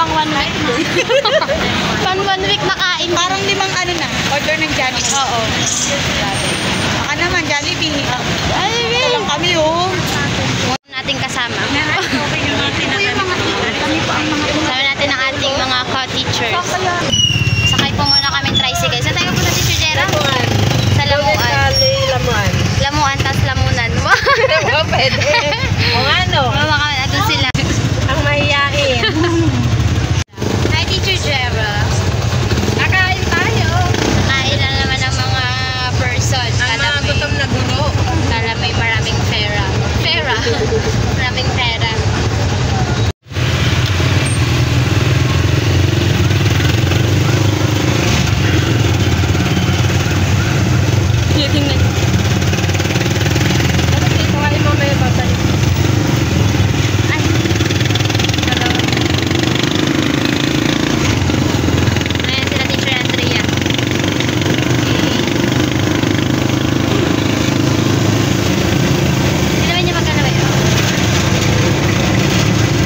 pang 1 week. Pang 1 week na kain. Parang 5 ano na, order ng Jollibee. Oo. Baka naman, Jollibee. Ay, Ito lang kami, oh. Nating kasama. Okay yung mga tinatawag. Kami po ang mga Kasama natin ang ating mga co-teachers. Sakay po muna kaming tricycle. Saan tayo po sa Teacher Jera? Sa Lamuan. Lamuan. Lamuan, tas Lamunan. Pwede. O ano? Mama kami, natin sila. Ang mahiyain. Hi, Teacher Jera. Kakain tayo. Kain na naman ang mga person. Ang mga gutom na guro. Kala may maraming pera. Pera? Maraming pera. Tingnan. Kuhain mo may babalik. Ay. Dalawa. Ayan sila Teacher Andrea. Hindi naman niya magalaw eh.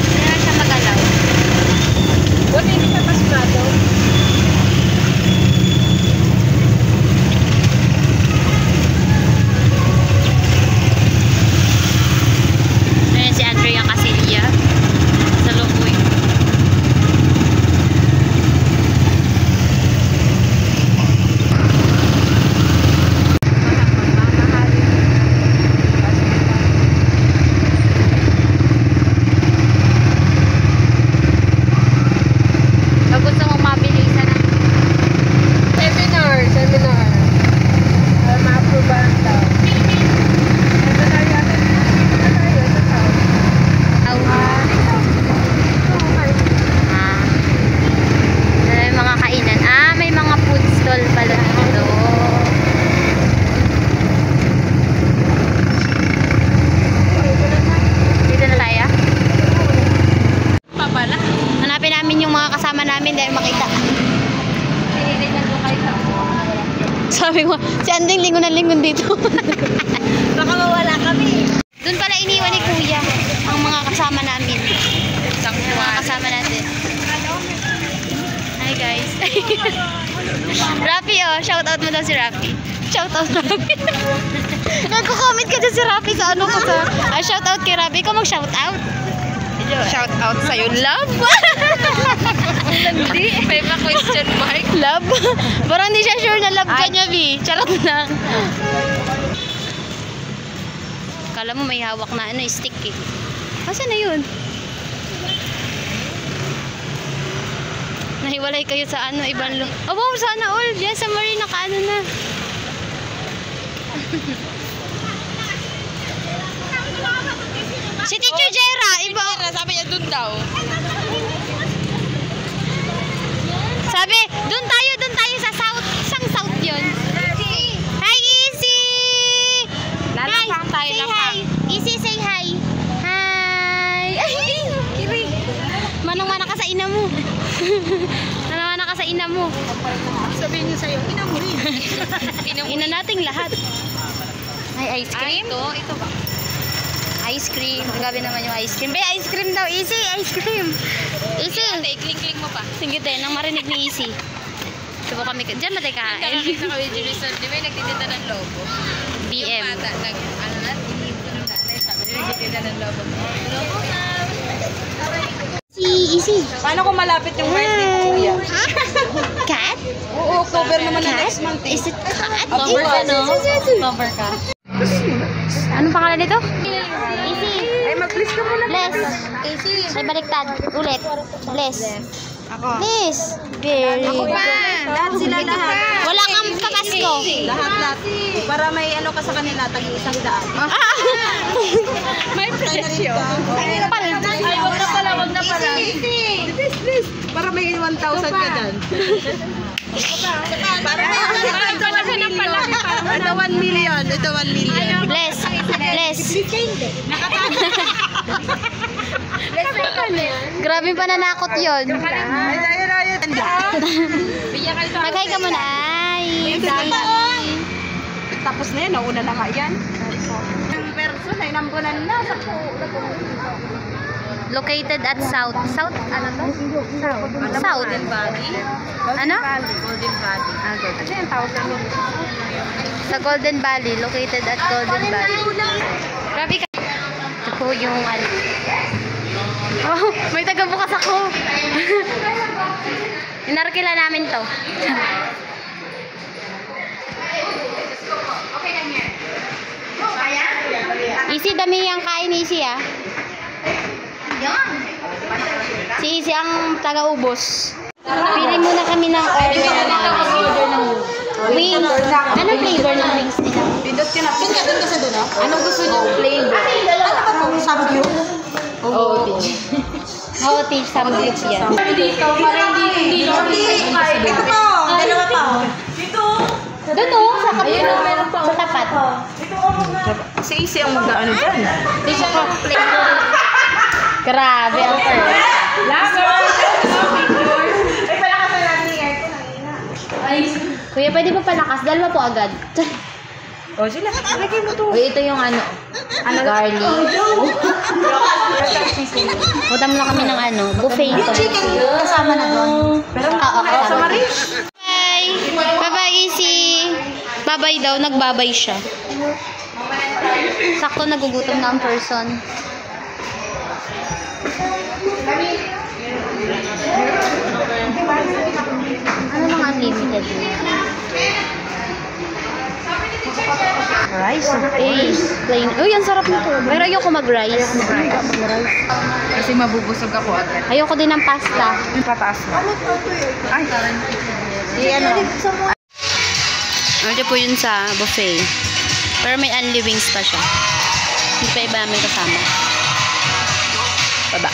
Hindi naman siya magalaw. Buti hindi ka pasmado. Ayan si Andrea Casilla. Sa Lumoy. Pag gusto mong mabilisan na. Seminar. Para ma-approvean daw. Seminar yata. Seminar yata daw. May mga kainan. May mga food stall pala dito. Dito na tayo. Papala. Hanapin namin yung mga kasama namin dahil makita. Sabi ko, si Anding lingon na lingon dito. Baka mawala kami. Doon pala iniwan ni Kuya ang mga kasama namin. Yung mga kasama natin. Hi guys. Rafi oh, shout out mo daw si Rafi. Shout out Rafi. Nagko-comment ka dyan si Rafi sa ano ko sa. Shout out kay Rafi. Ikaw mag-shout out. Shout out sa'yo. Love? Hindi. May question mark. Love? Parang hindi siya sure na love ka niya, Vi. Charot lang. Kala mo may hawak na ano, stick eh. Asan na yun? Nahiwalay kayo sa ano, ibang lo. Oh, wow, sana all. Diyan sa Marina ka ano na. Si Teacher Jera, iba. Sabi niya dun daw. Sabi, doon tayo sa south. Sang south yun. Hi, Easy! Lalapang tayo, say lapang. hi. Easy, say hi. Hi! Ay, kiri. Manang-mana ka sa ina mo. Manang-mana ka sa ina mo. Sabihin niya sa'yo, ina mo rin. Ina nating lahat. Ay, ice cream. Ito ba? Ice cream. Gabi naman yung ice cream. Be, ice cream daw. Easy, ice cream. Easy. Ikling-kling mo pa. Sige, te. Nang marinig ni Easy. Subo kami. Diyan ba tayo kain? Nakakita kami dito sa di ba nagtitinda ng logo? BM. Yung bata, ano na, tinito ng nanay, sabi nila nagtitinda ng logo. Logo na! Easy. Paano kung malapit yung birthday ko, kuya? Cat? Oo, October naman na next month. Is it cat? Cover ka, no? Cover ka. Anong pangalan nito? Easy. Ay, mag-please ka muna. Bless. Easy. Ay, baliktad. Ulit. Bless. Ako. Bless. Very good. Lahat sila lahat. Wala kang kapasko. Lahat. Para may ano ka sa kanila, tag-isang daan. May presyo. Ay, wag na pala. Please. Para may 1,000 ka dyan. Para may 1 million. Ito 1 million. Bless. Bless. Grabe pa nanakot yun. Ayun. Mag-hi ka muna. Ay. Tapos na yan, nauna na nga yan. Ang person ay nambunan na sa Located at South. South? Ano to? South. Golden Valley. Ano? Golden Valley. Ah, Golden. Kasi yung tawag namin. Sa Golden Valley. Located at Golden Valley. Grabe ka. Ito po yung ano. Oh, may tagabukas ako. Inarkila namin to. Easy, dami yung kain, Easy ah. Si Easy ang taga-ubos. Pili muna kami ng order namin. Wings. Anong flavor ng wings nila? Pindot ka na. Doon ka sa doon, ah? Anong gusto niyo? Flavor. Ano ba itong samgyup? Oo, Teach. Samgyup yan. Dito, para hindi. Ito pa, dalawa pa. Doon o, sa kapit. Sa tapat. Si Isi ang mag-ano dyan. Hindi siya flavor. Grabe, ang first. Ay, palakasan natin yung aircon. Kuya, pwede ba palakas? Dalawa po agad. O, sila. Lagay mo to. Uy, ito yung ano. Garlic. Utam lang kami ng ano. Buffet ito. Kasama na doon. Pero, Kasama sa Maris. Bye! Bye-bye, Easy! Babay daw. Nagbabay siya. Sakto nagugutom na ang person. Ano lang unlimited? Rice. Plain. Uy, ang sarap nito. Pero ayoko mag-rice. Kasi mabubusog ako agad. Ayoko din ng pasta. Yung pataas mo. Ay, ano? Ano po yun sa buffet. Pero may only wings pa siya. Hindi pa iba namin kasama. Baba.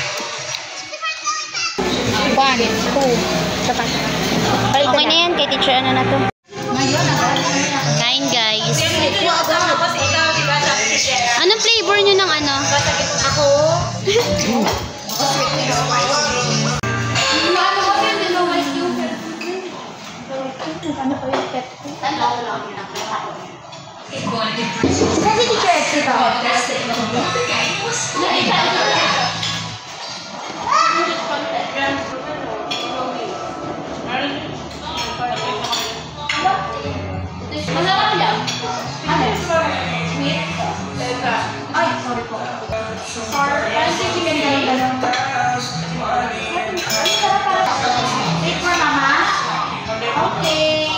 1, 2. Okay na yan. Kay teacher ano na to. 9 guys. Anong flavor nyo ng ano? Ako. Kasi teacher ito. Masarap yan. Ay, sorry po. Wait for mama. Okay.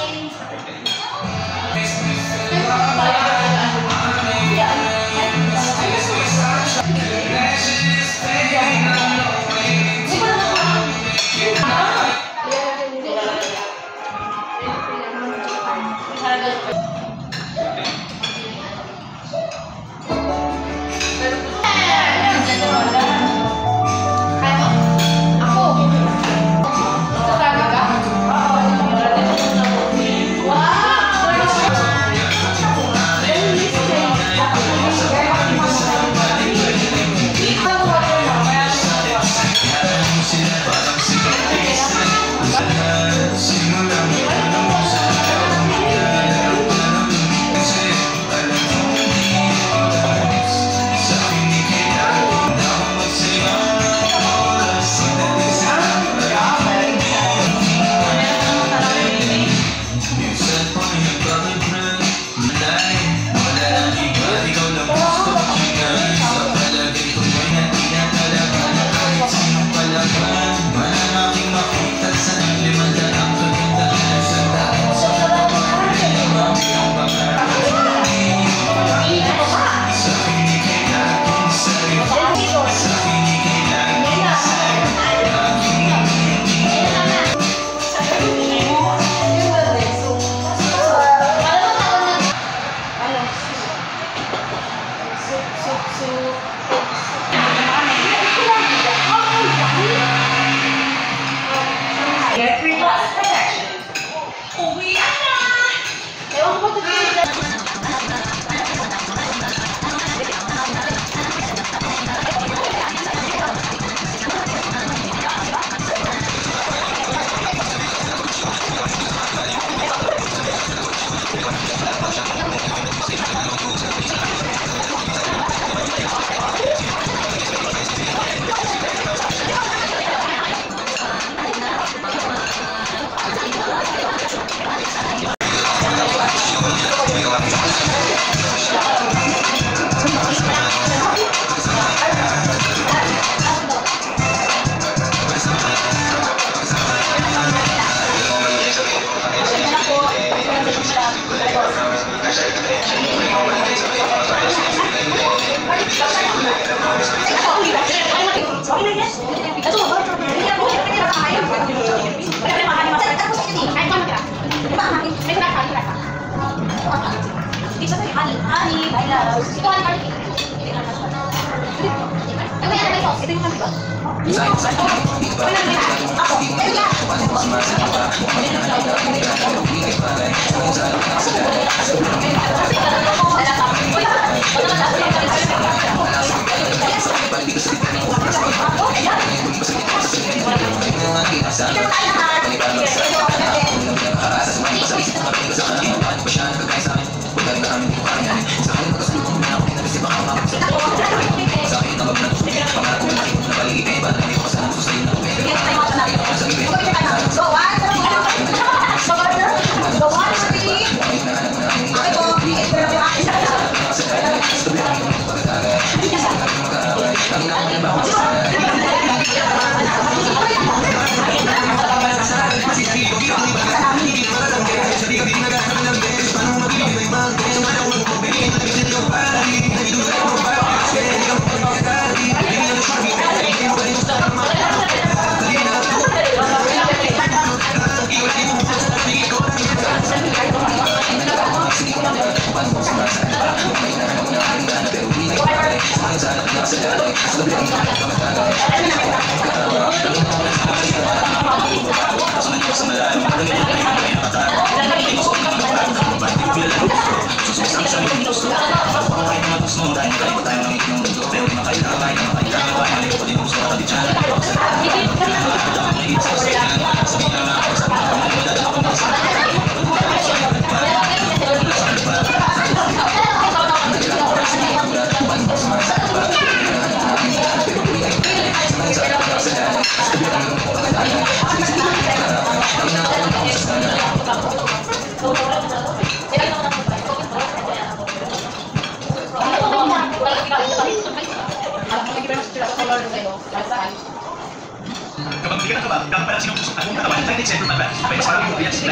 Kapag bigyan ng kabag, dapat pala sinusok ang katawan ng United Central Advance. May mas maraming mobilya sa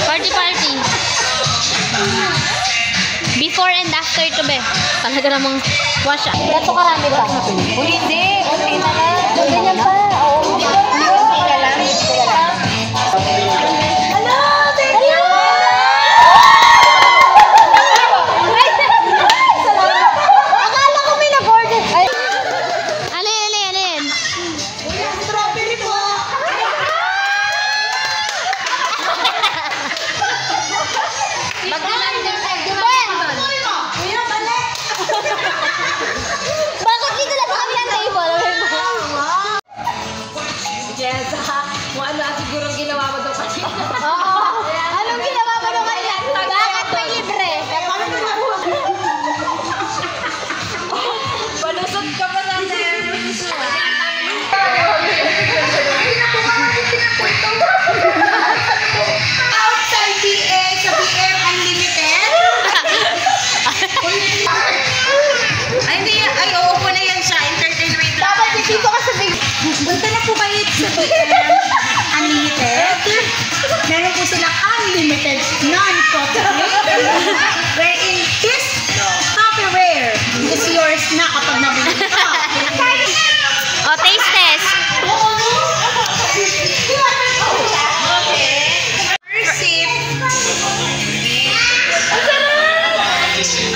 Party party. Before and after to be. Talaga namang wash up. Gato karami ba? Hindi. Okay na lang. Ganyan pa. Oo. Okay lang. Akala ko may na-boarded. Alin. Strawberry po. Magdalang din sa Duban. Kuya, balik. Bakit dito lang sa kami ang table? Yes, ha. Mo ano unlimited non-copyright wherein this Tupperware is yours na kapag nabili ka. O, taste test. First sip.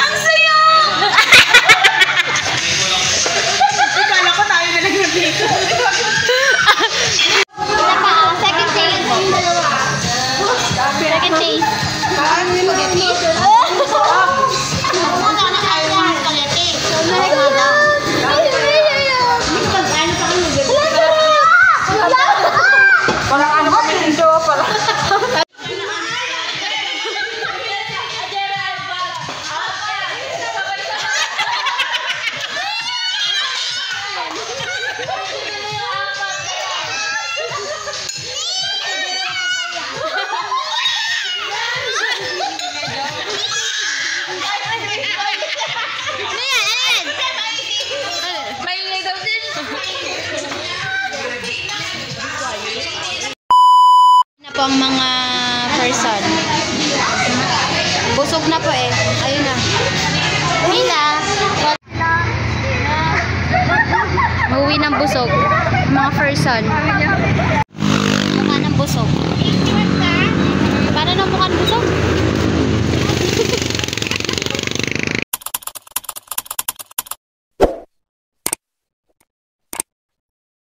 Ang saya! Akala ko tayo na lang nabito. Second taste. Second taste. Spaghetti? Parang ano kami nito, parang... Na po ang mga person. Busog na po eh. Ayun na. Mila. Uwi ng busog. Mga person. Mukha ng busog.